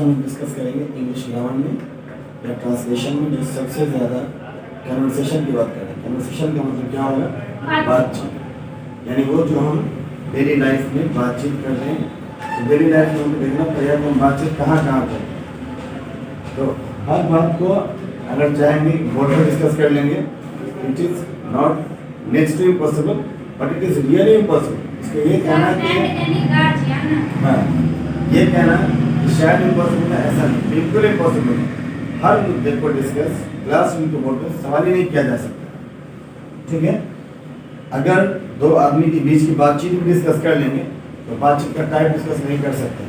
हम डिस्कस करेंगे English grammar में या ट्रांसलेशन में, जो सबसे ज़्यादा कन्वर्सेशन की बात करें। कन्वर्सेशन का मतलब क्या होगा? बातचीत, यानी वो जो हम डेली लाइफ में बातचीत करते हैं। तो डेली लाइफ में हमें देखना पड़ेगा कि हम बातचीत कहाँ कहाँ करें। तो हर बात को अगर चाहेंगे बोर्ड पर डिस्कस कर लेंगे। It is not next to impossible but it is really impossible. इसको ये कहना कि हाँ, ये कहना कि शायद इम्पॉसिबल है, ऐसा नहीं, बिल्कुल इम्पॉसिबल है। हर मुद्दे को डिस्कस क्लासरूम के बोर्ड पर सवाल ही नहीं किया जा सकता। ठीक है, अगर दो आदमी के बीच की बातचीत भी डिस्कस कर लेंगे तो बातचीत का टाइप डिस्कस नहीं कर सकते।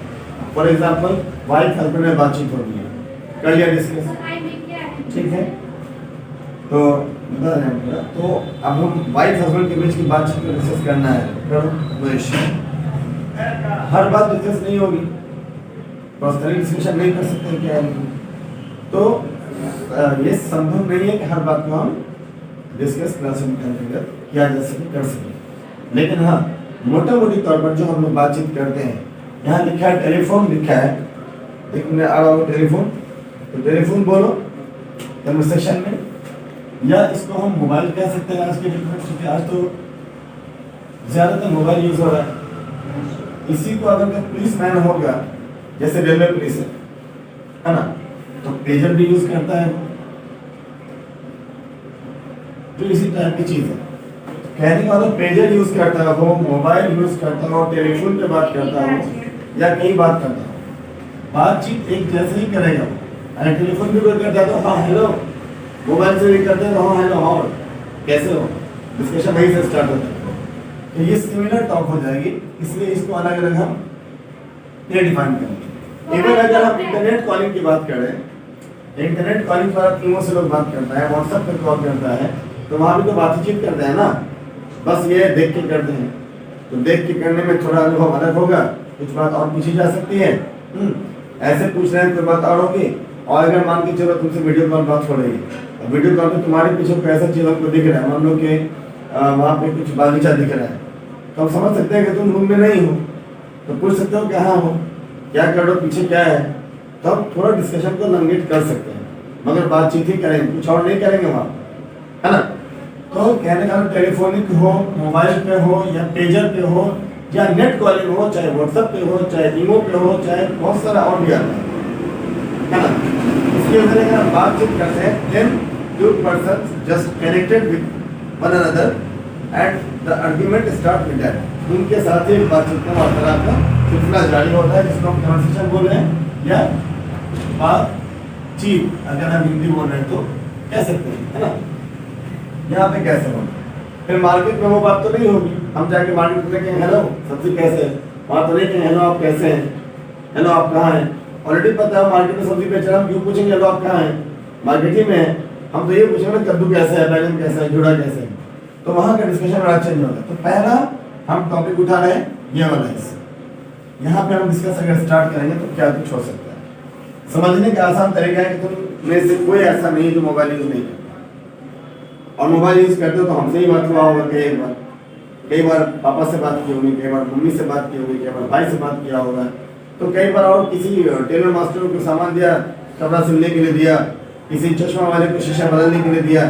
फॉर एग्जांपल वाइफ हस्बैंड में बातचीत हो रही है, कर लिया डिस्कस, ठीक है। तो बता रहे हैं पूरा, तो अब हम वाइफ हस्बैंड के बीच की बातचीत को डिस्कस करना है, करो नो इश्यू। हर बात डिस्कस नहीं होगी, पर्सनली डिस्कशन नहीं कर सकते क्या है, तो ये संभव नहीं है कि हर बात को हम डिस्कस क्लासरूम के अंदर किया जा सके, कर सके। लेकिन हाँ, मोटा मोटी तौर पर जो हम लोग बातचीत करते हैं, यहाँ लिखा है टेलीफोन, लिखा है, देखने आ रहा हो टेलीफोन, तो टेलीफोन बोलो कन्वर्सेशन में, या इसको हम मोबाइल कह सकते हैं आज के डेट में, क्योंकि आज तो ज़्यादातर मोबाइल यूज़ हो रहा है। इसी को अगर पुलिस मैन होगा, जैसे रेलवे पुलिस है ना, तो पेजर भी यूज़ करता है, तो इसी टाइप की चीज़ है। कहने का मतलब पेजर यूज़ करता हो, मोबाइल यूज़ करता हो, टेलीफोन पे बात करता हो, या कहीं बात करता हो, बातचीत एक जैसे ही करेगा। अगर टेलीफोन भी कोई करता है तो हाँ हेलो, मोबाइल से भी करते हैं तो हाँ हेलो और कैसे हो, डिस्कशन वहीं से स्टार्ट होता है। तो ये सिमिलर टॉक हो जाएगी, इसलिए इसको अलग अलग हम ये डिफाइन करेंगे। इवन अगर हम इंटरनेट कॉलिंग की बात करें, इंटरनेट कॉलिंग पर ईमो से लोग बात करता है, व्हाट्सएप पर कॉल करता है, तो वहाँ भी तो बातचीत करते हैं ना, बस ये देख के करते हैं। तो देख के करने में थोड़ा अनुभव अलग होगा, कुछ बात और पूछी जा सकती है, ऐसे पूछ रहे हैं कोई बात और होगी। और अगर मान के चलो तुमसे वीडियो कॉल बात हो रही है, और वीडियो कॉल पे तुम्हारे पीछे कोई ऐसा चीज़ आपको दिख रहा है, मान लो कि वहाँ पे कुछ बागीचा दिख रहा है, तो आप समझ सकते हैं कि तुम रूम में नहीं हो, तो पूछ सकते हो कहाँ हो, क्या कर रहे हो, पीछे क्या है, तो आप थोड़ा डिस्कशन को लंगेट कर सकते हैं, मगर बातचीत ही करेंगे, कुछ और नहीं करेंगे वहाँ, है ना। तो कहने का टेलीफोनिक हो, मोबाइल पे हो, या पेजर पे हो, या नेट कॉलिंग हो, चाहे व्हाट्सएप पे हो, चाहे ईमो पे हो, चाहे बहुत सारा और भी आता है ना। इसके अंदर अगर बातचीत करते हैं, then two persons just connected with one another and the argument start with that, उनके साथ ही बातचीत का वार्तालाप का सिलसिला जारी होता है, जिसको हम कन्वर्सेशन बोल रहे हैं, या बातचीत अगर हम हिंदी बोल रहे हैं तो कह सकते हैं, है ना। यहाँ पे कैसे हो, फिर मार्केट में वो बात तो नहीं होगी, हम जाके मार्केट में कहें हेलो सब्जी कैसे है, वहाँ तो नहीं कहें हेलो आप कैसे हैं, हेलो आप कहाँ हैं। ऑलरेडी पता है मार्केट में सब्जी बेच रहा, हम क्यों पूछेंगे हेलो आप कहाँ हैं, मार्केट ही में है, हम तो ये पूछेंगे कद्दू कैसे है, बैगन कैसे है, जुड़ा कैसे है, तो वहाँ का डिस्कशन बड़ा चेंज होगा। तो पहला हम टॉपिक उठा रहे हैं ये वाला हिस्सा, यहाँ पे हम डिस्कस अगर स्टार्ट करेंगे तो क्या कुछ हो सकता है। समझने का आसान तरीका है कि तुम में से कोई ऐसा नहीं जो मोबाइल यूज नहीं करता, और मोबाइल यूज करते हो तो हमसे ही बात हुआ होगा, कई बार पापा से बात की होगी, कई बार मम्मी से बात की होगी, कई बार भाई से बात किया होगा, तो कई बार और किसी टेलर मास्टर को सामान दिया, कपड़ा सिलने के लिए दिया, किसी चश्मा वाले को शीशा बदलने के लिए दिया,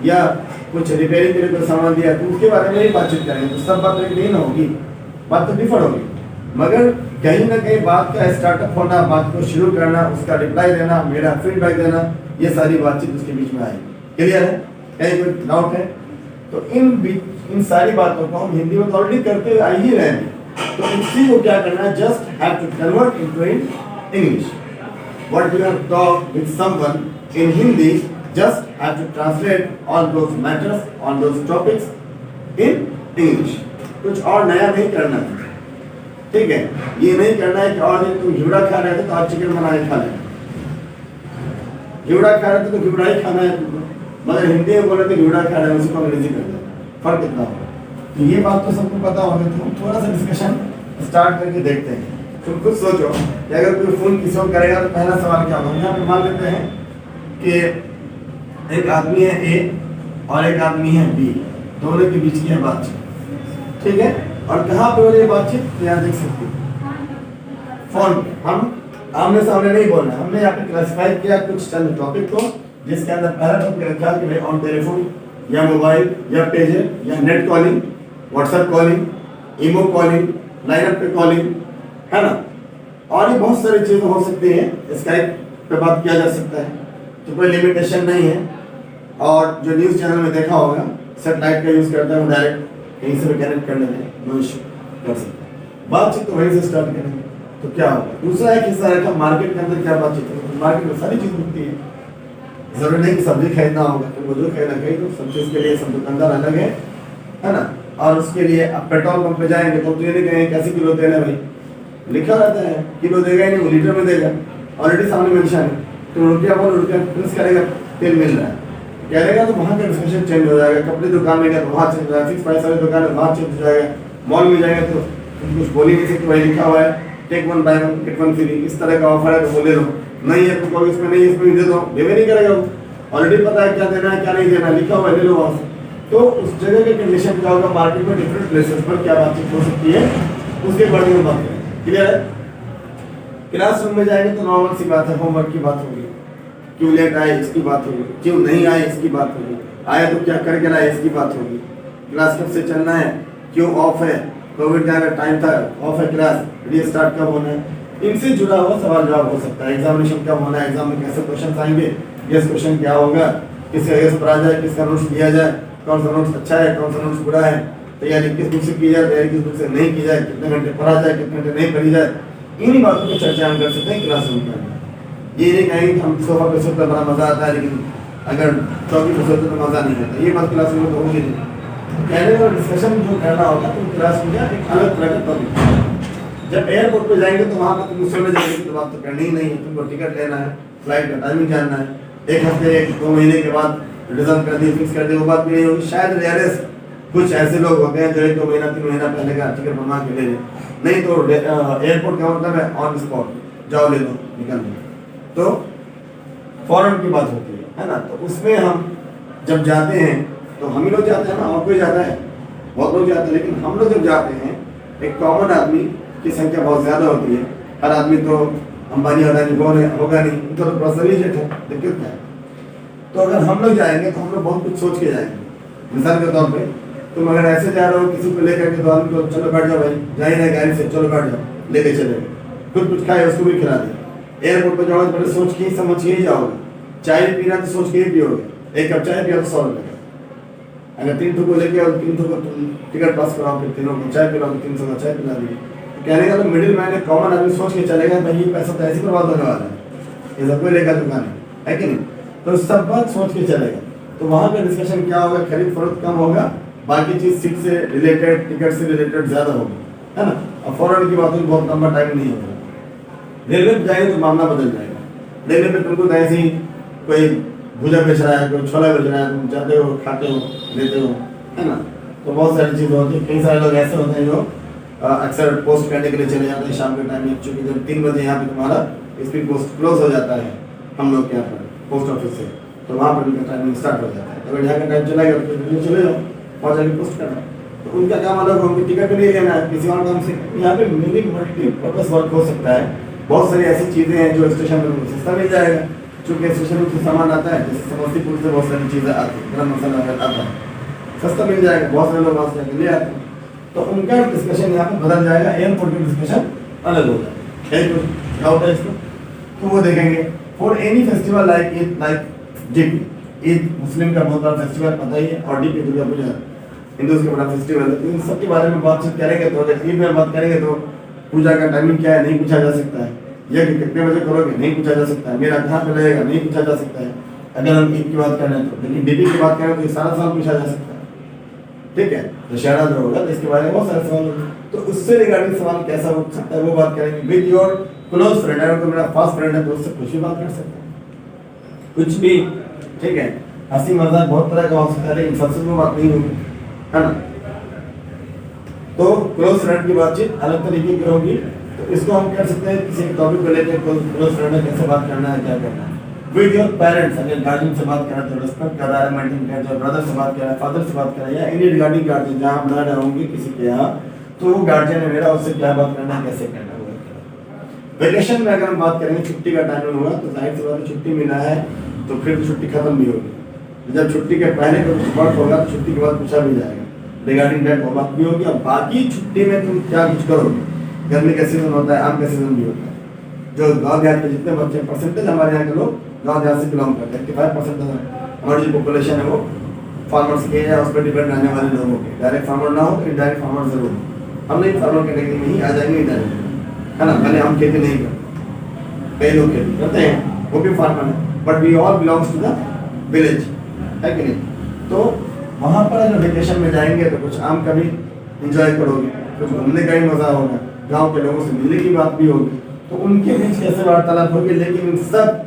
या कुछ रिपेयरिंग के लिए कोई सामान दिया, तो उसके बारे में ही बातचीत करेंगे। तो सब बात एक नहीं ना होगी, बात तो डिफर होगी, मगर कहीं ना कहीं बात का स्टार्टअप होना, बात को शुरू करना, उसका रिप्लाई देना, मेरा फीडबैक देना, ये सारी बातचीत उसके बीच में आएगी। क्लियर है, कहीं कोई डाउट है? तो इन सारी बातों को हम हिंदी में ऑलरेडी करते हुए आ ही रहे हैं, तो इसी को क्या करना है, just have to convert into English. What you have talked with someone in Hindi, just have to translate all those matters, all those topics in English। कुछ और नया नहीं करना है, ठीक है। ये नहीं करना है कि और दिन तुम घिवड़ा खा रहे थे तो आज चिकन बना के खा लें, घिवड़ा खा रहे थे तो घिवड़ा ही खाना है तुमको, मगर हिंदी में बोले तो घिवड़ा खा रहे हैं, उसको अंग्रेजी कर दें, फर्क कितना हो। तो ये बात तो सबको पता होगा, तो हम थोड़ा सा डिस्कशन स्टार्ट करके देखते हैं। तुम खुद सोचो कि अगर कोई फोन किसी को करेगा तो पहला सवाल क्या होगा। यहाँ पे मान लेते हैं कि एक आदमी है ए और एक आदमी है बी, दोनों के बीच की है बातचीत, ठीक है। और कहाँ पे हो रही है बातचीत, तो यहाँ देख सकते हो फोन। हम आमने सामने नहीं बोलना है। हमने यहाँ पे क्लासिफाई किया कुछ चंद टॉपिक को, जिसके अंदर पहला टॉपिक रखा कि भाई ऑन टेलीफोन या मोबाइल या पेजर या net calling, WhatsApp calling, imo calling, line app पे कॉलिंग, है ना, और ये बहुत सारी चीजें हो सकती हैं। स्काइप पे बात किया जा सकता है, तो कोई लिमिटेशन नहीं है। और जो न्यूज़ चैनल में देखा होगा सैटेलाइट का यूज़ करता है, वो डायरेक्ट कहीं से भी कनेक्ट करने में नो इशू कर सकता है। बातचीत तो वहीं से स्टार्ट करेंगे तो क्या होगा। दूसरा एक हिस्सा रखा मार्केट के अंदर क्या बातचीत है। मार्केट में सारी चीज़ मिलती है, जरूरी नहीं कि सब्जी खरीदना होगा, तो वो जो खरीदना खरीदो, सब चीज़ के लिए सब दुकानदार अलग है ना। और उसके लिए अब पेट्रोल पंप पे जाएंगे तो ये नहीं कहेंगे कैसे किलो तेल है भाई, लिखा रहता है, किलो देगा ही नहीं, वो लीटर में देगा, ऑलरेडी सामने मेंशन है। तो रुपया बोल रुपया प्रिंस करेगा, तेल मिल रहा है कहेगा, तो वहाँ का डिस्कशन चेंज हो जाएगा। कपड़े दुकान में गया तो वहाँ चेंज हो जाएगा, फिक्स प्राइस वाली दुकान में वहाँ चेंज हो जाएगा, मॉल में जाएगा तो कुछ बोल ही नहीं सकते भाई लिखा हुआ है टेक 1 बाय 1 गेट 1 फ्री, इस तरह का ऑफर है तो बोले दो, नहीं है तो कोई इसमें नहीं, इसमें दे दो, देवे नहीं करेगा वो, ऑलरेडी पता है क्या देना है क्या नहीं देना, लिखा हुआ है, ले लो वहाँ से। तो उस जगह के कंडीशन क्या होगा, मार्केट में डिफरेंट प्लेसेस पर क्या बातचीत हो सकती है, उसके बारे में बात करें। क्लियर है। क्लासरूम में जाएंगे तो नॉर्मल सी बात है, होमवर्क की बात होगी, क्यों लेट आए इसकी बात होगी, क्यों नहीं आए इसकी बात होगी, आया तो क्या करके लाए इसकी बात होगी, क्लास कब से चलना है, क्यों ऑफ है, कोविड का टाइम था ऑफ है क्लास, रीस्टार्ट कब होना है, इनसे जुड़ा हुआ सवाल जवाब हो सकता है। एग्जामिनेशन कब होना है, एग्जाम में कैसे क्वेश्चन आएंगे, गेस क्वेश्चन क्या होगा, किसका गेस पर आ जाए, किसका नोट्स दिया जाए, कौन सा नोट्स अच्छा है, कौन सा नोट्स बुरा है, तैयारी किस बुक से की जाए, तैयारी किस बुक से नहीं की जाए, कितने घंटे पढ़ा जाए, कितने घंटे नहीं पढ़ी जाए, इन्हीं बातों की चर्चा हम कर सकते हैं क्लासरूम के अंदर। ये नहीं कहेंगे कि हम सोफा पे सोते बड़ा मजा आता है, लेकिन अगर चौकी पे सोते तो मजा नहीं आता, ये बात क्लासरूम में तो होगी नहीं। कहने और डिस्कशन जो करना होगा तो क्लासरूम का एक अलग तरह का टॉपिक। जब एयरपोर्ट पे जाएंगे तो वहाँ पर तुम उसमें जाएंगे तो बात तो करनी ही नहीं है, तुमको टिकट लेना है, फ्लाइट का टाइमिंग जानना है, एक हफ्ते 1-2 महीने के बाद रिजर्व कर दी, फिक्स कर दी, वो बात भी नहीं होगी। शायद रेयरेस्ट कुछ ऐसे लोग होते हैं जो 1-2 महीना 3 महीना पहले का टिकट बनवा के ले लें, नहीं तो एयरपोर्ट का मतलब है ऑन स्पॉट, जाओ ले लो निकल लो। तो फॉरेन की बात होती है ना, तो उसमें हम जब जाते हैं तो हम ही लोग जाते हैं ना, और कोई जाता है, बहुत लोग जाते हैं, लेकिन हम लोग जब जाते हैं एक कॉमन आदमी की संख्या बहुत ज़्यादा होती है, हर आदमी तो अंबानी अडानी होगा नहीं, तो पर्सनली जेट है, दिक्कत है। तो अगर हम लोग जाएंगे तो हम लोग बहुत कुछ सोच के जाएंगे। मिसाल के तौर पे तुम अगर ऐसे जा रहे हो किसी को लेकर के, तो आदमी को चलो बैठ जाओ भाई, जा ही रहे गाड़ी से, चलो बैठ जाओ, लेके चले, खुद कुछ खाए उसको भी खिला दे। एयरपोर्ट पर जाओगे पहले सोच के ही समझ के ही जाओगे, चाय पीना तो सोच के ही पियोगे, एक कप चाय पिया तो 100 रुपये का, अगर 3 को लेके और 3 को टिकट पास कराओ, फिर 3 को चाय पिलाओ, 300 का चाय पिला दिए। कहने का तो मिडिल मैन कॉमन आदमी सोच के चलेगा भाई ये पैसा तो ऐसे बर्बाद होने वाला है, ये सब कोई लेकर दुकान है कि नहीं, तो सब बात सोच के चलेगा। तो वहाँ पे डिस्कशन क्या होगा, खरीद फरोख्त कम होगा, बाकी चीज सीट से रिलेटेड, टिकट से रिलेटेड ज्यादा होगी, है ना। और फॉरन की बातों में बहुत लंबा टाइम नहीं होगा। रेलवे पे जाएंगे तो मामला बदल जाएगा। रेलवे पे तुमको ऐसे ही कोई भुजा बेच रहा है, कोई छोला बेच रहा है, तुम जाते हो, खाते हो, लेते हो, है ना। तो बहुत सारी चीज़ें होती है। कई सारे लोग ऐसे होते हैं जो अक्सर पोस्ट करने के लिए चले जाते हैं शाम के टाइम में, चूँकि जब 3 बजे यहाँ पे तुम्हारा स्पीड पोस्ट क्लोज हो जाता है हम लोग के यहाँ पर पोस्ट ऑफिस से, तो वहाँ पर उनका टाइमिंग स्टार्ट हो जाता है। अगर यहाँ का टाइम चला गया तो दिल्ली चले जाओ, वहाँ जाके पोस्ट करना। तो उनका काम अलग हो, उनकी टिकट भी नहीं लेना है किसी और काम से। यहाँ पे मिनिंग मल्टीपर्पज वर्क हो सकता है। बहुत सारी ऐसी चीज़ें हैं जो स्टेशन पर सस्ता मिल जाएगा, चूँकि स्टेशन से सामान आता है, जैसे समस्तीपुर से बहुत सारी चीज़ें आती है, गरम मसाला आता है, सस्ता मिल जाएगा, बहुत सारे लोग वहाँ से जाके ले आते हैं। तो उनका डिस्कशन यहाँ पे बदल जाएगा, एयरपोर्ट की डिस्कशन अलग हो जाएगा। एयरपोर्ट क्या होता है इसको, तो वो देखेंगे। For any festival like Eid, like DP, Eid Muslim का बहुत बड़ा फेस्टिवल पता ही है, और डीपी दुर्गा पूजा हिंदू का बड़ा फेस्टिवल है। तो इन सब के बारे में बातचीत करेंगे। तो अगर ईद में बात करेंगे तो पूजा का टाइमिंग क्या है नहीं पूछा जा सकता है, यह कि कितने बजे करोगे नहीं पूछा जा सकता है, मेरा कहाँ पे लगेगा नहीं पूछा जा सकता है, अगर हम ईद की बात कर रहे हैं तो। लेकिन डीपी की बात करें तो ये सारा सवाल पूछा जा सकता है, ठीक है। दशहरा जो होगा तो इसके बारे में बहुत सारे सवाल होंगे, तो उससे रिगार्डिंग सवाल कैसा हो सकता है वो बात करेंगे। विद योर क्लोज फ्रेंड, अगर तो मेरा फास्ट फ्रेंड है तो उससे कुछ भी बात कर सकते हैं, कुछ भी, ठीक है। हंसी मजाक बहुत तरह का हो सकता है, लेकिन सबसे वो बात नहीं होगी, है ना। तो क्लोज फ्रेंड की बातचीत अलग तरीके की होगी। तो इसको हम कर सकते हैं किसी टॉपिक को लेकर क्लोज फ्रेंड में कैसे बात करना है, क्या करना है। विद योर पेरेंट्स, अगर गार्जियन से बात करें तो रिस्पेक्ट कर रहा है, मेंटेन कर रहा है, ब्रदर से बात कर रहा है, फादर से बात कर रहा है, या एनी रिगार्डिंग गार्जियन, जहाँ हम ना रहूँगी किसी के यहाँ, तो वो गार्जियन है मेरा, उससे क्या बात करना है, कैसे करना है। वेकेशन में अगर हम बात करेंगे, छुट्टी का टाइम होगा तो जाहिर सी बात है छुट्टी मिला है तो फिर छुट्टी खत्म भी होगी। जब छुट्टी के पहले कुछ वर्क होगा तो छुट्टी के बाद पूछा भी जाएगा रिगार्डिंग दैट वो बात भी होगी। अब बाकी छुट्टी में तुम क्या कुछ करोगे। गर्मी का सीजन होता है, आम का सीजन भी होता है। जो गाँव देहात के जितने बच्चे परसेंटेज हमारे यहाँ के लोग गाँव देहात से बिलोंग करते हैं, 85% हमारी जो पॉपुलेशन है वो फार्मर्स के या उस पर डिपेंड रहने वाले लोगों के। डायरेक्ट फार्मर ना हो तो इनडायरेक्ट फार्मर जरूर हो। हम नहीं फार्मर कैटेगरी में ही आ जाएंगे इनडायरेक्ट, है ना। पहले हम खेती नहीं करते, कई लोग खेती करते हैं, वो भी फार्मर है, but we all belongs to the village, है कि नहीं। तो वहाँ पर अगर वेकेशन में जाएंगे तो कुछ आम का भी इंजॉय करोगे, कुछ घूमने का भी मजा होगा, गाँव के लोगों से मिलने की बात भी होगी, तो उनके बीच कैसे वार्तालाप होगी। लेकिन इन सब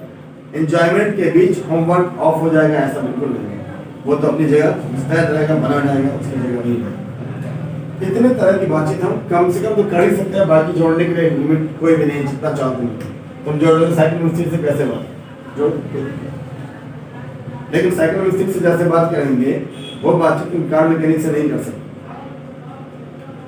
एंजॉयमेंट के बीच होमवर्क ऑफ हो जाएगा ऐसा बिल्कुल नहीं है। वो तो अपनी जगह तय रहेगा, बना जाएगा, उसकी जगह भी है। इतने तरह की बातचीत हम कम से कम तो कर ही सकते हैं, बाकी जोड़ने के लिए लिमिट कोई भी नहीं, जितना चाहो तुम जोड़ लो। साइकिल मिस्त्री से कैसे बात जोड़, लेकिन साइकिल मिस्त्री से जैसे बात करेंगे वो बातचीत तुम कार मैकेनिक से नहीं कर सकते,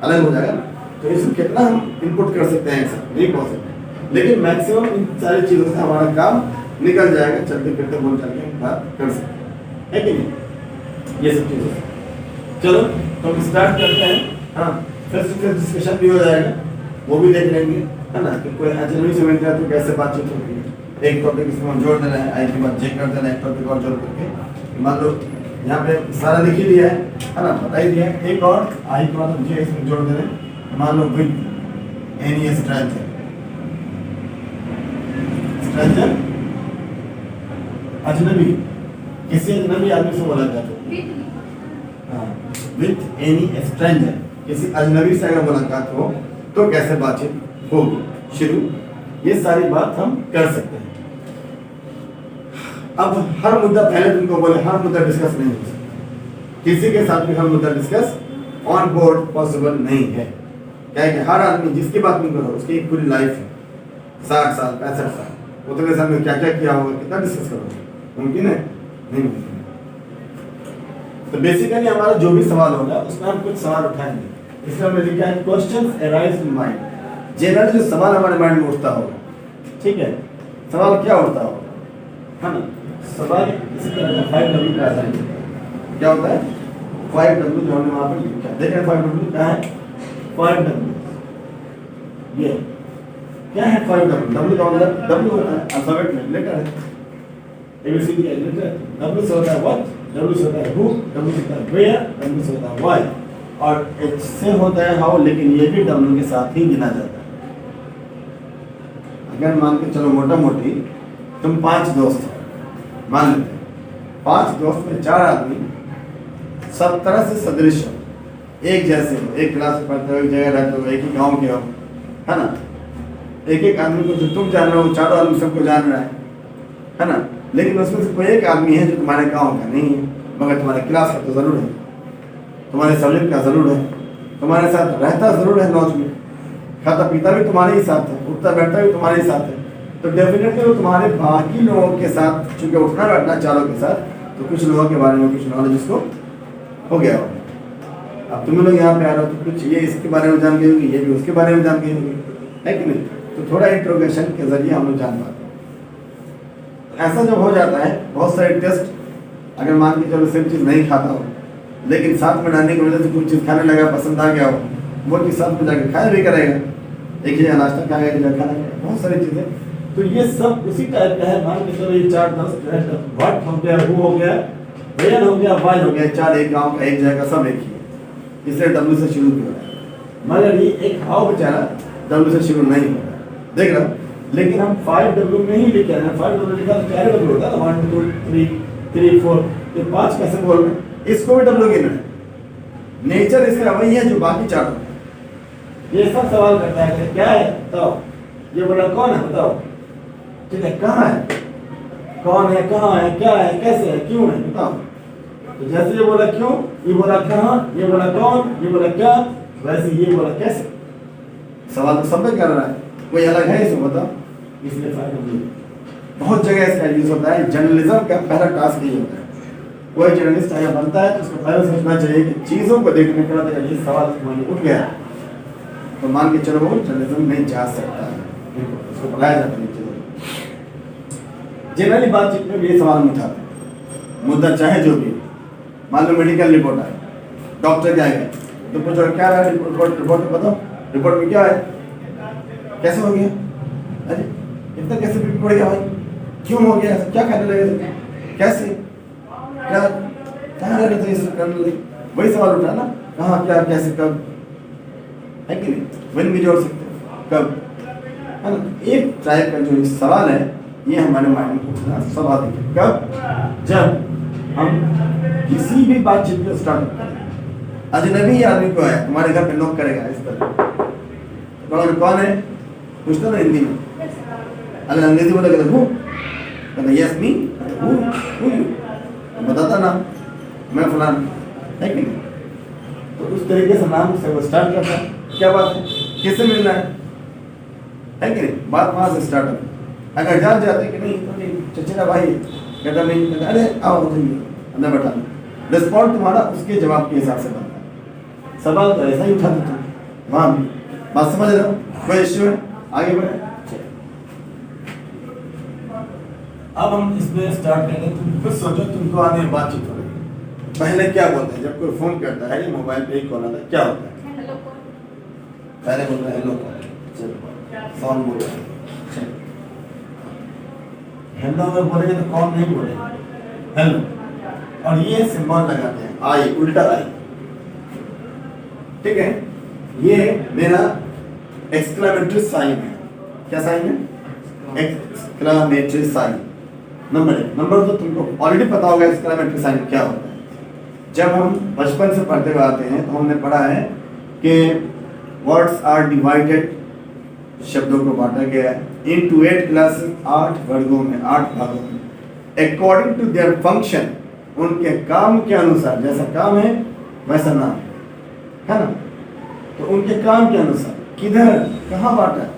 अलग हो जाएगा ना। तो इसमें कितना हम इनपुट कर सकते हैं ऐसा नहीं पहुंच सकते, लेकिन मैक्सिमम इन सारी चीज़ों से हमारा काम निकल जाएगा, चलते फिरते बोल चल के बात कर सकते हैं, है कि नहीं। ये सब चीज़ें चलो तो हम स्टार्ट करते हैं। हाँ, फेस टू फेस डिस्कशन भी हो जाएगा, वो भी देख लेंगे, है ना। कि कोई अजनबी से मिल जाए तो कैसे बातचीत होती है। एक टॉपिक इसमें हम जोड़ देना है, आई के बाद चेक कर देना है, एक टॉपिक और जोड़ करके। मान लो यहाँ पे सारा लिख ही लिया है ना, बता ही दिया है। एक और आई के बाद मुझे इसमें जोड़ देना है। मान लो विद एनी स्ट्रेंथ अजनबी, किसी अजनबी आदमी से बोला जाता है। हाँ, विद एनी स्ट्रेंजर, किसी अजनबी से अगर मुलाकात हो तो कैसे बातचीत होगी शुरू, ये सारी बात हम कर सकते हैं। अब हर मुद्दा पहले तुमको बोले हर मुद्दा डिस्कस नहीं हो सकता, किसी के साथ भी हर मुद्दा डिस्कस ऑन बोर्ड पॉसिबल नहीं है। क्या है कि हर आदमी जिसकी बात तुम करो उसकी एक पूरी लाइफ है, 60 साल 65 साल, उतने साल में क्या क्या किया होगा, कितना डिस्कस करोगे, मुमकिन है नहीं मुमकिन। तो बेसिकली हमारा जो भी सवाल होगा उसमें हम कुछ सवाल उठाएंगे, इसमें हमने लिखा है questions arise in mind. General जो सवाल हमारे माइंड में उठता होगा, ठीक है, सवाल क्या उठता होगा, है ना। सवाल इसी तरह का 5W का आता है। क्या होता है 5W, जो हमने वहाँ पर लिखा है, देखें 5W क्या है। 5W ये क्या है 5W, W का मतलब W होता है अल्फाबेट में लेटर है, ABCD का लेटर। W से होता है व्हाट, W से होता है हु, W से होता है वेयर, W से होता है व्हाई, और H से होता है हाउ, लेकिन ये भी W के साथ ही गिना जाता है। अगर मान के चलो मोटा मोटी तुम 5 दोस्त हो, मान लेते हैं 5 दोस्त में 4 आदमी सब तरह से सदृश हो, एक जैसे हो, एक क्लास में पढ़ते हो, एक जगह रहते हो, एक ही गांव के हो, है ना। एक एक आदमी को जो तुम जान रहे हो, चारों आदमी सबको जान रहा है ना। लेकिन उसमें से कोई एक आदमी है जो तुम्हारे गांव का नहीं है, मगर तुम्हारे क्लास का तो जरूर है, तुम्हारे सब्जेक्ट का जरूर है, तुम्हारे साथ रहता जरूर है, लॉज में खाता पीता भी तुम्हारे ही साथ है, उठता बैठता भी तुम्हारे ही साथ है। तो डेफिनेटली वो तुम्हारे बाकी लोगों के साथ चूंकि उठना बैठना चारों के साथ, तो कुछ लोगों के बारे में कुछ नॉलेज उसको हो गया होगा। अब तुम लोग यहाँ पे आ रहे हो तो कुछ ये इसके बारे में जान गई होगी, ये भी उसके बारे में जान गई होगी, है कि नहीं। तो थोड़ा इंट्रोगेशन के जरिए हम लोग जान पाते हैं। ऐसा जब हो जाता है, बहुत सारे टेस्ट, अगर मान के चलो सेम चीज़ नहीं खाता हो, लेकिन साथ में रहने की वजह से कुछ चीज़ खाने लगा, पसंद आ गया हो, वो चीज़ साथ में जाकर खाया भी करेगा, एक ही नाश्ता खाएगा, एक जगह खाना खाएगा, बहुत सारी चीज़ें। तो ये सब उसी टाइप का है। मान के चलो ये 4 दोस्त जो है, व्हाट हो गया, हु हो गया, वेयर हो गया, व्हाई हो गया, 4 एक गाँव का, एक जगह का, सब एक ही है, इसलिए W से शुरू भी हो रहा है। मगर ये एक हाउ बेचारा W से शुरू नहीं हो रहा है, देख रहा हूँ। लेकिन हम 5W में ही लिखे हैं, 5W लिखा तो 4 W होता है, 1 2 3 3 4, ये 5 कैसे बोल रहे हैं, इसको भी W गिना है। नेचर इसका वही है जो बाकी 4 ये सब सवाल करता है कि क्या है बताओ, ये बोला कौन है बताओ, ठीक है, कहाँ है, कौन है, कहाँ है, क्या है, कैसे है, क्यों है बताओ। तो जैसे ये बोला क्यों, ये बोला कहाँ, ये बोला कौन, ये बोला क्या, वैसे ये बोला कैसे। सवाल तो सब कर रहा है, कोई अलग है इसमें बताओ। इसलिए बहुत जगह इसका यूज होता है। जर्नलिज्म का पहला टास्क यही होता है, कोई जर्नलिस्ट अगर बनता है तो उसको पहले सोचना चाहिए कि चीज़ों को देखने के बाद अगर ये सवाल उठ गया तो मान के चलो वो जर्नलिज्म में जा सकता है। उसको पढ़ाया जाता है नीचे। जनरली बातचीत में ये सवाल उठाते हैं, मुद्दा चाहे जो भी, मान लो मेडिकल रिपोर्ट आए, डॉक्टर क्या है तो पूछो क्या है रिपोर्ट बताओ, रिपोर्ट में क्या है, कैसे हो गया, अरे इतना कैसे बीपी बढ़ गया भाई, क्यों हो गया ऐसा, क्या खाने लगे थे, कैसे, क्या कहाँ रह रहे थे, इस करने लगे, वही सवाल उठा ना, कहाँ क्या कैसे कब, है कि नहीं, वन भी जोड़ सकते हैं कब, है ना। एक टाइप का जो सवाल है ये हमारे माइंड में उठना स्वाभाविक है। कब, जब हम किसी भी बातचीत को स्टार्ट करें, अजनबी आदमी को है तुम्हारे घर पे नॉक करेगा इस तरह, कौन है पूछता ना हिंदी में, अगर अंग्रेजी बोलेगा तो हूँ, कहता यस मी, हूँ यू, बताता ना मैं फलाना, है कि नहीं। तो उस तरीके से नाम से वो स्टार्ट करता है, क्या बात है, किससे मिलना है कि नहीं, बात वहाँ से स्टार्ट होती। अगर जान जाते कि नहीं तो नहीं चचेरा भाई, कहता नहीं, कहता अरे आओ अंदर बैठा, रिस्पॉन्ड तुम्हारा उसके जवाब के हिसाब से बनता है। सवाल तो ऐसा ही उठाते तुम वहाँ भी, बात समझ रहे हो, कोई इश्यू है, आगे बढ़े। अब हम इसमें स्टार्ट करेंगे, तुम खुद सोचो तुमको आने बातचीत हो रही है, पहले क्या बोलते हैं जब कोई फोन करता है, ये मोबाइल पे ही कॉल आता है, क्या होता है, पहले बोल रहे हैं हेलो कॉल, फोन बोल रहे हैं हेलो, अगर बोलेंगे तो कौन नहीं बोलेगा हेलो, और ये सिंबल लगाते हैं आई, उल्टा आई, ठीक है, ये मेरा एक्सक्लेमेटरी साइन है, क्या साइन है, एक्सक्लेमेटरी साइन। नंबर एक, नंबर दो, तुमको ऑलरेडी पता होगा एक्सक्लेमेटरी साइन क्या होता है। जब हम बचपन से पढ़ते हुए आते हैं तो हमने पढ़ा है कि वर्ड्स आर डिवाइडेड, शब्दों को बांटा गया है इनटू 8 क्लासेस, 8 वर्गों में, 8 भागों में, अकॉर्डिंग टू देयर फंक्शन, उनके काम के अनुसार, जैसा काम है वैसा नाम है ना, तो उनके काम के अनुसार किधर कहाँ बांटा है,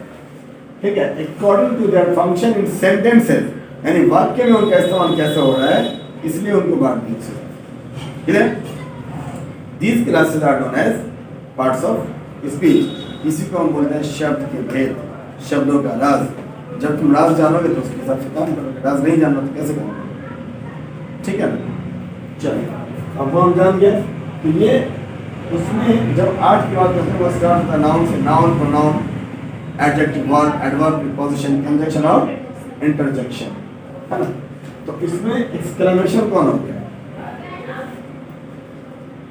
ठीक है, according to their function in sentences, यानी वाक्य में उनका इस्तेमाल कैसे हो रहा है, इसलिए उनको बांट दीजिए, clear. These classes are known as parts of speech, इसी को हम बोलते हैं शब्द के भेद, शब्दों का राज। जब तुम राज जानोगे तो उसके हिसाब से काम करोगे, राज नहीं जानो तो कैसे करोगे, ठीक है ना। चलिए अब वो हम जान गए, तो ये उसमें जब 8 की बात करते हैं वो स्टार्ट होता है नाउन से, noun, pronoun, adjective, verb, adverb, preposition, conjunction और इंटरजेक्शन, है ना। तो इसमें एक्सक्लेमेशन कौन हो गया,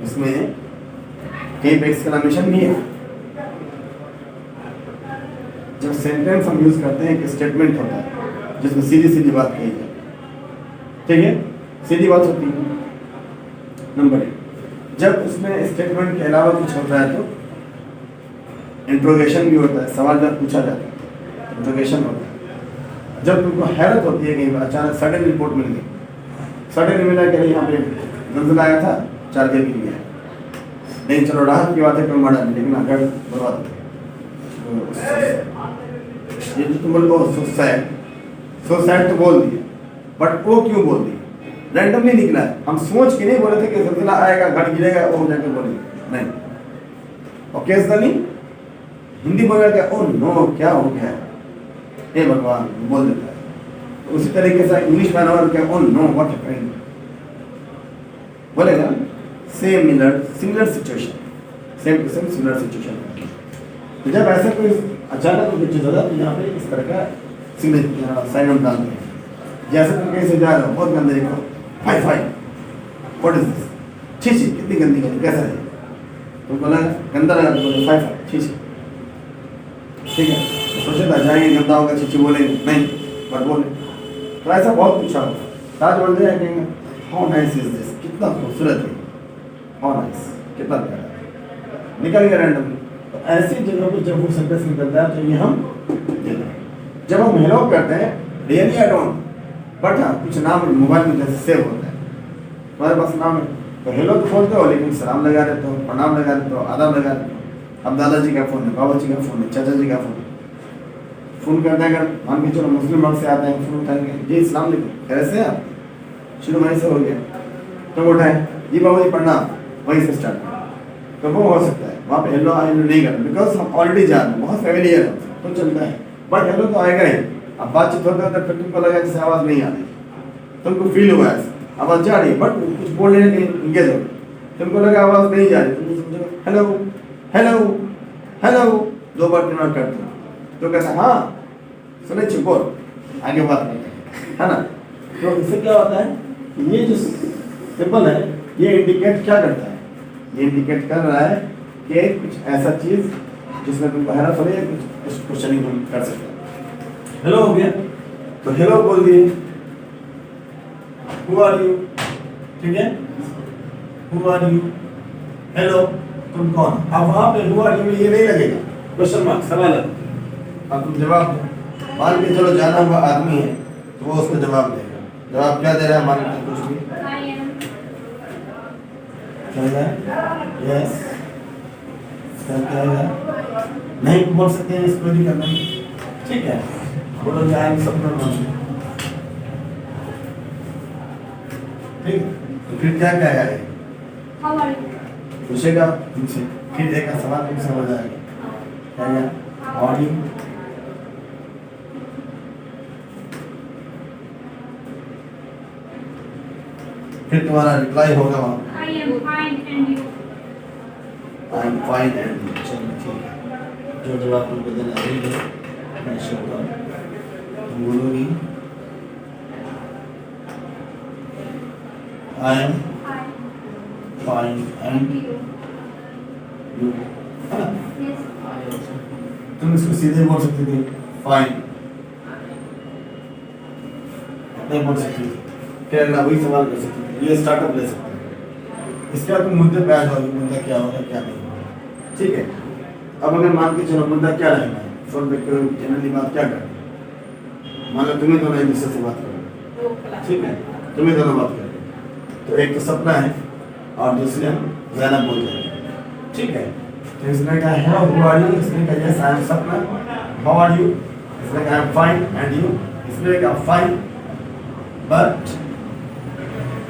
इसमें कहीं पे एक्सक्लेमेशन भी है। जब सेंटेंस हम यूज करते हैं, एक स्टेटमेंट होता है जिसमें सीधी सीधी बात कही जाए, ठीक है, सीधी बात होती है। नंबर एक, जब उसमें स्टेटमेंट के अलावा कुछ होता है तो इंट्रोगेशन भी होता है, सवाल जब पूछा जाता है इंट्रोगेशन होता है। जब तुमको हैरत होती है कहीं पर अचानक सडन रिपोर्ट मिल गई, सडन मिला कि यहाँ पे जल्जल आया था, 4 गिर गया, नहीं चलो राहत की बात है, कोई मरा नहीं, लेकिन अगर बर्बाद हो, ये जो तुम बोल सुसाइड तो बोल दिया, बट वो क्यों बोल दिया, रैंडमली निकला है, हम सोच के नहीं बोले थे कि जल्जला आएगा, घर गिरेगा, वो जाके बोलेंगे नहीं, ओकेजनली हिंदी बोल रहा ओ नो क्या हो गया, हे भगवान बोल देता है। तो उसी तरीके से इंग्लिश में ना क्या ओ नो व्हाट हैपेंड बोलेगा, similar situation, same to same similar situation. तो जब ऐसा कोई अचानक कोई चीज होता है तो यहाँ पे इस तरह का साइन हम डालते हैं, जैसे तुम कहीं से जा रहे हो, बहुत गंदे देखो, फाइव व्हाट इज दिस, छी छी कितनी गंदी गंदी, कैसा है, तो बोला गंदा लगा, तो बोले फाइव छी छी, ठीक है, तो सोचे था जाएंगे गंदा होगा, छी छी बोलेंगे नहीं, बट बोले। तो ऐसा बहुत पूछा होगा, ताज बोल रहे हैं हाउ नाइस इज दिस, कितना खूबसूरत है, हाउ नाइस, कितना प्यारा, निकल गया रैंडमली। तो ऐसी जगह पर जब वो सेंटेंस निकलता है तो ये हम देते हैं। जब हम हेलो करते हैं, रियली आई डोंट, बट हाँ कुछ नाम मोबाइल में जैसे सेव होता है, तुम्हारे पास नाम है तो हेलो तो बोलते हो, लेकिन सलाम लगा देते हो, प्रणाम लगा देते हो, आदाब लगा देते हो। अब दादाजी का फ़ोन है, बाबा जी का फ़ोन है, चाचा जी का फ़ोन है, फ़ोन करते हैं, अगर मान के चलो मुस्लिम वर्ग से आते हैं, फ़ोन उठाएंगे, जी इस्लाम वालेकुम, कैसे हैं आप, शुरू वहीं से हो गया, तो उठाएं, जी बाबा जी प्रणाम, वहीं से स्टार्ट। तो वो हो सकता है वहाँ पे हेलो आई नहीं करना, बिकॉज हम ऑलरेडी जान रहे हैं, बहुत फैमिलियर है तो चलता है, बट हेलो तो आएगा ही। अब बातचीत होते होते फिर तुमको लगा जैसे आवाज नहीं आ रही, तुमको फील हुआ है आवाज जा रही है बट कुछ बोलने नहीं इंगेज हो, तुमको लगा आवाज नहीं जा रही, तुमको समझो हेलो हेलो हेलो 2 बार 3 बार करते हो तो कहता हाँ सुने चुप बोल, आगे बात करते है ना। तो इससे क्या होता है, ये जो सिंबल है ये इंडिकेट क्या करता है, ये इंडिकेट कर रहा है कि कुछ ऐसा चीज जिसमें तुमको हैरान हो रही है, कुछ क्वेश्चनिंग हम कर सकते हैं। हेलो हो गया तो हेलो बोल दिए, हु आर यू, ठीक है, हु आर यू, हेलो तुम कौन। अब वहां पे हु आर यू ये नहीं लगेगा, क्वेश्चन मार्क सवाल है, अब तुम जवाब दो। मान के चलो जाना हुआ आदमी है तो वो उसको जवाब देगा, जवाब क्या दे रहा है, मान के कुछ भी यस नहीं बोल सकते हैं, इसको भी करना ठीक है, बोलो जाएंगे सब ठीक। तो फिर क्या कहेगा ये, पूछेगा तुमसे, फिर एक सवाल तुम समझ आएगा क्या बॉडी फिर तुम्हारा रिप्लाई होगा वहाँ I am fine and you। I am fine and you। चलो ठीक है, जो जवाब तुमको देना है मैं शुक्र तुम बोलोगी I am fine and you, है ना। तुम इसको सीधे बोल सकती थी फाइन, नहीं बोल सकती थी, फिर अगला वही सवाल कर सकती थी, ये स्टार्टअप ले सकते हैं। इसके बाद तुम मुद्दे पे आ जाओगे, मुद्दा क्या होगा क्या नहीं होगा, ठीक है। अब अगर मान के चलो मुद्दा क्या रहना है, फोन पे जनरली बात क्या करनी है, मान लो तुम्हें दोनों एक दूसरे से बात करो, ठीक है, तुम्हें दोनों बात करो, तो एक तो सपना है और दूसरे हम ज़ैनब बोल रहे हैं, ठीक है। तो इसने कहा है हु आर यू, इसने कहा यस आई एम सपना, हाउ आर यू, इसने कहा I am fine and you, इसने कहा फाइन, बट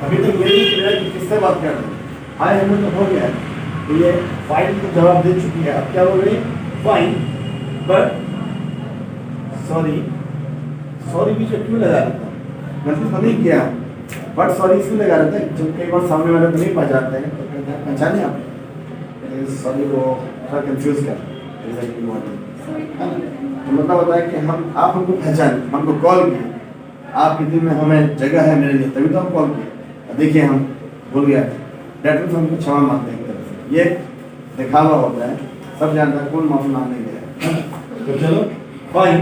अभी तक ये नहीं क्लियर कि किससे बात कर रहे हैं। हाय हेलो तो हो गया है, तो ये फाइन को जवाब दे चुकी है, अब क्या बोल रही है फाइन बट सॉरी, सॉरी बीच में क्यों लगा रहा था, मतलब तो नहीं किया बट सॉरी इसलिए लगा रहा था, जब कई बार सामने वाले को नहीं पहचानते हैं तो कहते हैं पहचाने आप, सॉरी को थोड़ा कंफ्यूज कर जैसा कि तो मतलब होता है कि हम आप हमको पहचान, हमको कॉल किए, आपके दिल में हमें जगह है मेरे लिए तभी तो हम कॉल किए, देखिए हम भूल गया, डेट मीन्स हमको क्षमा मांगते हैं एक तरह से, ये दिखावा होता है, सब जानता है कौन माफी मांगने गया। तो चलो fine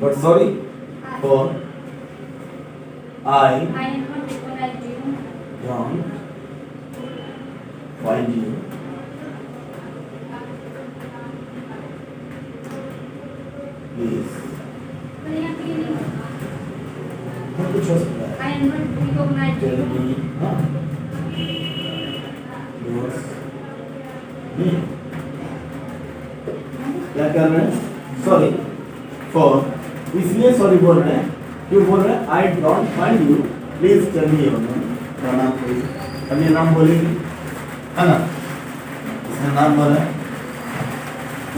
but sorry for I don't find you please। कुछ हो सकता है, I am not recognize you। हाँ क्या कर रहे हैं, सॉरी फॉर, इसलिए सॉरी बोल रहे हैं, क्यों बोल रहे हैं I don't find you please tell me your name, नाम कोई अब ये नाम बोलेगी है ना, इसका नाम बोला है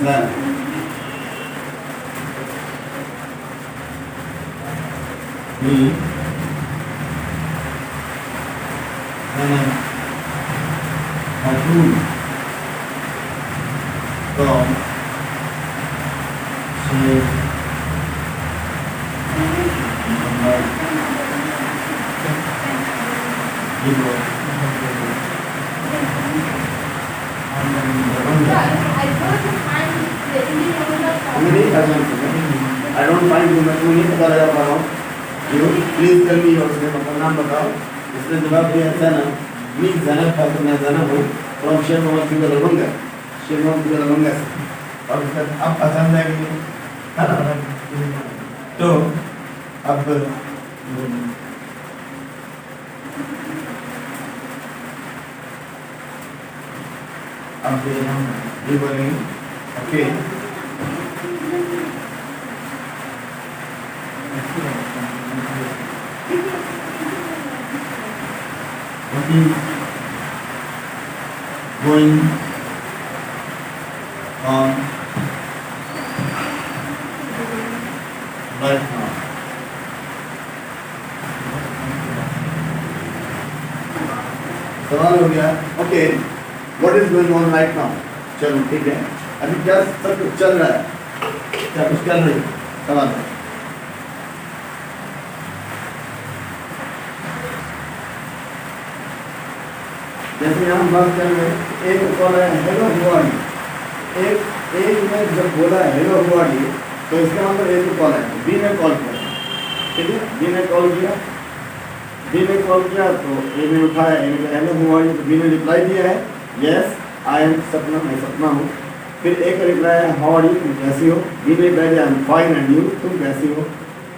ज़ैनब, मी खातून from Sheikh I don't find you, मैं तुम्हें नहीं पता लगा पा रहा हूँ, you please tell me your name, अपना नाम बताओ। इसने जवाब दिया ज़ैनब, मी ज़ैनब का तो मैं ज़ैनब हूँ from शेख मोहम्मद की दरभंगा, शेख मोहम्मद की दरभंगा से, और उसका अब पसंद है कि है ना, तो अब हम ये बोलेंगे okay, going on is going on right now? चलो ठीक है, अभी क्या सब कुछ चल रहा है? क्या कुछ चल रही है? सवाल है। जैसे यहाँ बात कर रहे हैं, एक कॉल है हेलो हु आर यू, एक ने जब बोला हेलो हु आर यू तो इसका मतलब एक कॉल है, बी ने कॉल किया, ठीक है, बी ने कॉल किया तो ए ने उठाया, ए ने कहा हेलो हु आर यू, तो बी ने रिप्लाई दिया है यस आई एम सपना, मैं सपना हूँ। फिर ए का रिप्लाई है हाउ आर यू, तुम कैसी हो? बी ने रिप्लाई दिया I am fine and you, तुम कैसी हो,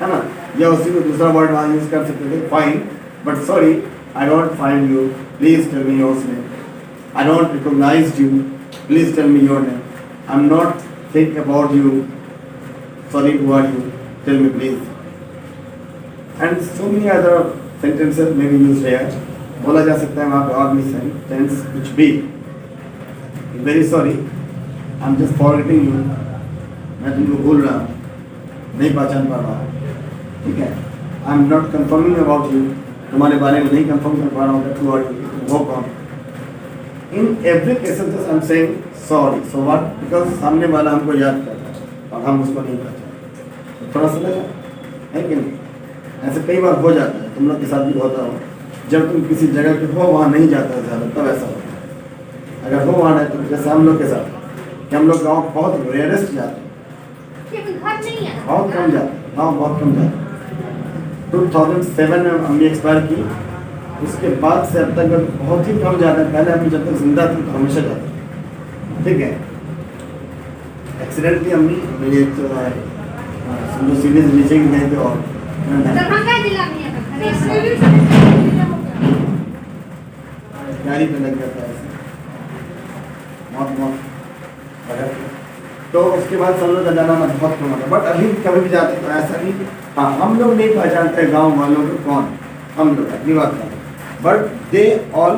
है ना। या उसी को दूसरा वर्ड वहाँ यूज़ कर सकते थे, fine but sorry I don't find you, please tell me your name, I don't recognise you, please tell me your name, I am not think about you, sorry who are you, tell me please. And so many other sentences may be used here. बोला जा सकता है वहाँ पे और भी sentence कुछ भी, very sorry I am just forgetting you, मैं तुमको भूल रहा हूँ, नहीं पहचान पा रहा हूँ, ठीक है, I am not confirming about you, तुम्हारे बारे में नहीं कंफर्म कर पा रहा हूँ टू और वो कौन। In every cases I am saying sorry, so what, because सामने वाला हमको याद कर रहा है और हम उसको नहीं पहचानते, थोड़ा सा लगा है कि नहीं। ऐसे कई बार हो जाता है, तुम लोग के साथ भी होता हो, जब तुम किसी जगह के हो वहाँ नहीं जाता ज़्यादा, तब ऐसा होता है। अगर हो वहाँ है तो जैसे हम लोग के साथ कि हम लोग गाँव बहुत रेयरेस्ट जाते हैं, बहुत कम जाते हैं, गाँव बहुत कम जाते हैं। 2007 में हमने एक्सपायर की, उसके बाद से अब तक बहुत ही कम जाते हैं। पहले हम जब तक जिंदा थे तो हमेशा जाते, ठीक है। एक्सीडेंट की अम्मी मेरी एक तो सीढ़ी से नीचे गए थे और गाड़ी पे लग जाता है मौत तो उसके बाद सब लोग जाना बहुत कम होता है, बट अभी कभी भी जाते तो ऐसा नहीं। हाँ, हम लोग नहीं पहचानते गांव वालों को कौन, हम लोग अपनी बात करें, but they all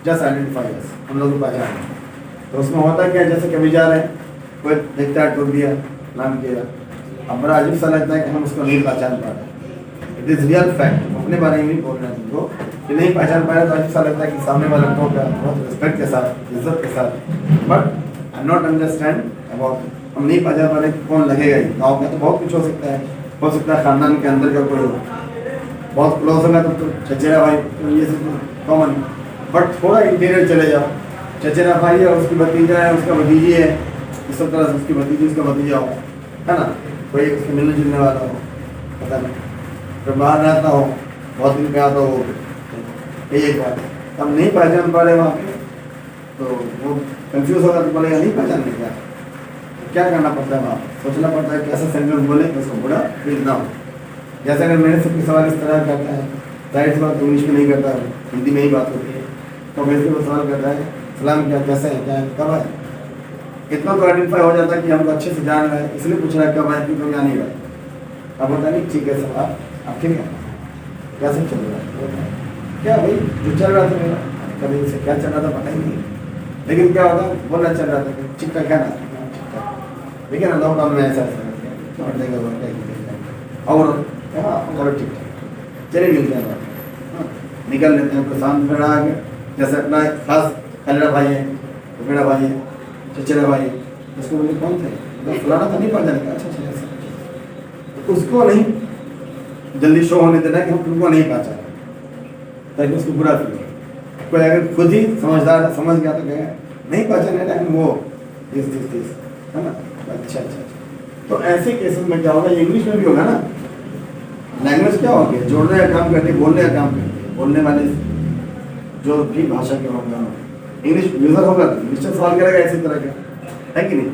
just identify us, हम लोग को पहचान। तो उसमें होता क्या, जैसे कभी जा रहे हैं, कोई देखता है टोक दिया नाम किया, अब बड़ा अजीब सा लगता है कि हम उसको नहीं पहचान पा रहे। इट इज़ रियल फैक्ट, अपने बारे में नहीं बोल रहे हैं तुमको कि नहीं पहचान पा रहे, तो अजीब सा लगता है कि सामने वाले को बहुत रिस्पेक्ट के साथ, इज्जत के साथ, but I am not understand about, हम नहीं पहचान पा रहे कौन लगेगा। ही गाँव का तो बहुत कुछ हो सकता है ख़ानदान के अंदर का कोई हो, बहुत क्लोज होगा तो चचेरा भाई, तो ये सब कॉमन। बट थोड़ा इंटीरियर चले जाओ, चचेरा भाई है, उसकी भतीजा है, उसका भतीजी है, इस सब तरह से उसकी भतीजी उसका भतीजा हो, है ना, कोई उसके मिलने जुलने वाला हो, पता नहीं, फिर बाहर रहता हो, बहुत दिन पे आता हो, एक बार हम नहीं पहचान पा रहे वहाँ पे, तो वो कंफ्यूज होगा, तो बोलेगा नहीं पहचानने क्या, तो क्या करना पड़ता है वहाँ, सोचना पड़ता है कैसा सेंटेंस बोले तो उसको बुरा फील ना हो। जैसे अगर मेरे से कोई सवाल इस तरह करता है, जाहिर सी बात इंग्लिश में नहीं करता है, हिंदी में ही बात होती है, तो वैसे वो सवाल करता है सलाम क्या, कैसे है, क्या है, कब है, इतना तो आइडेंटिफाई हो जाता है कि हमको अच्छे से जान रहा है, इसलिए पूछ रहा है कब है, क्योंकि क्या नहीं रहा। अब होता नहीं ठीक है सर, आप ठीक है, कैसे चल रहा है, क्या भाई जो चल रहा था मेरा, कभी से क्या चल रहा था पता ही नहीं, लेकिन क्या होता बोलना चल रहा था ठीक ठाक, क्या ना लेकिन लॉकडाउन में ऐसा और ठीक ठाक चलिए मिलते हैं, निकल लेते हैं, प्रशांत फिर आ गया, जैसे अपना खास खलड़ा भाई है, मेरा भाई है, चचेरा भाई है, उसको बोले कौन थे, तो फलाना तो नहीं पड़ जाएगा, अच्छा अच्छा, उसको नहीं जल्दी शो होने देना कि हम तुमको नहीं पहचाना, ताकि उसको बुरा फील हो। कोई अगर खुद ही समझदार समझ गया तो कहेगा नहीं पहचाने, लेकिन वो दिस है ना, अच्छा अच्छा। तो ऐसे केसेस में क्या होगा, इंग्लिश में भी होगा ना, लैंग्वेज क्या होगी, जोड़ने का काम करती है, बोलने का काम करती है, बोलने वाले जो भी भाषा के होंगे, इंग्लिश यूजर होगा तो इंग्लिश सवाल करेगा इसी तरह का, है कि नहीं।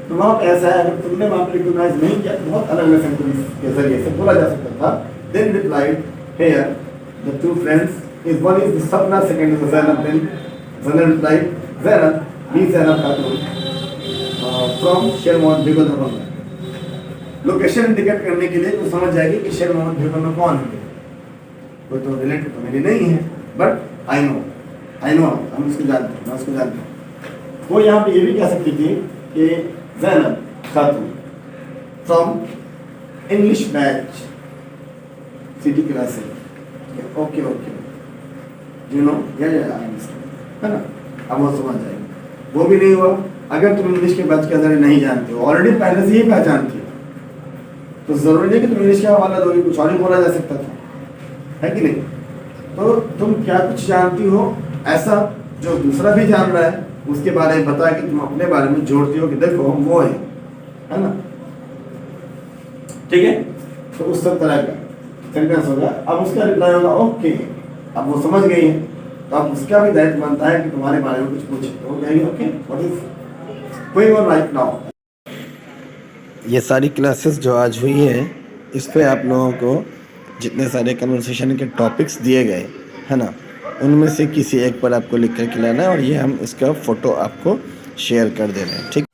तो वहाँ पर ऐसा है, अगर तुमने वहाँ पर रिकॉग्नाइज नहीं किया तो बहुत अलग अलग सेंटेंस के जरिए से बोला जा सकता था। Then replied here the two friends is one is the Sapna, second is the Zainab. Then Zainab replied Zainab Bi Zainab Khatoon from Sher Mohammad Begum Darbhanga. Location indicate करने के लिए तो समझ जाएगी कि शेर मोहम्मद बेगम कौन है, कोई तो रिलेटिव तो मेरी नहीं है, बट आई नो हम उसको जानते हैं, मैं उसको जानता हूँ। वो यहाँ पे ये भी कह सकती थी कि Zainab Khatoon from English batch city class है, ओके यू नो, या है ना, अब वो समझ जाएगी। वो भी नहीं हुआ, अगर तुम इंग्लिश के बैच के अंदर नहीं जानते हो, ऑलरेडी पहले से ही पहचान थी, तो जरूरी नहीं कि तुम इंग्लिश का हवाला दोगे, कुछ और ही बोला जा सकता था, है कि नहीं? तो तुम क्या कुछ जानती हो ऐसा जो दूसरा भी जान रहा है, उसके बारे में बता के तुम अपने बारे में जोड़ती हो कि देखो हम वो है ना? ठीक है, तो उस सब तरह का सेंटेंस होगा। अब उसका रिप्लाई होगा ओके, अब वो समझ गई है, तो अब उसका भी दायित्व बनता है कि तुम्हारे बारे में कुछ पूछे, तो वो कहेगी okay what is going on right now. ये सारी क्लासेस जो आज हुई है, इस पे आप लोगों को जितने सारे कन्वर्सेशन के टॉपिक्स दिए गए है ना, उनमें से किसी एक पर आपको लिख कर के लाना है, और ये हम इसका फ़ोटो आपको शेयर कर दे रहे हैं, ठीक।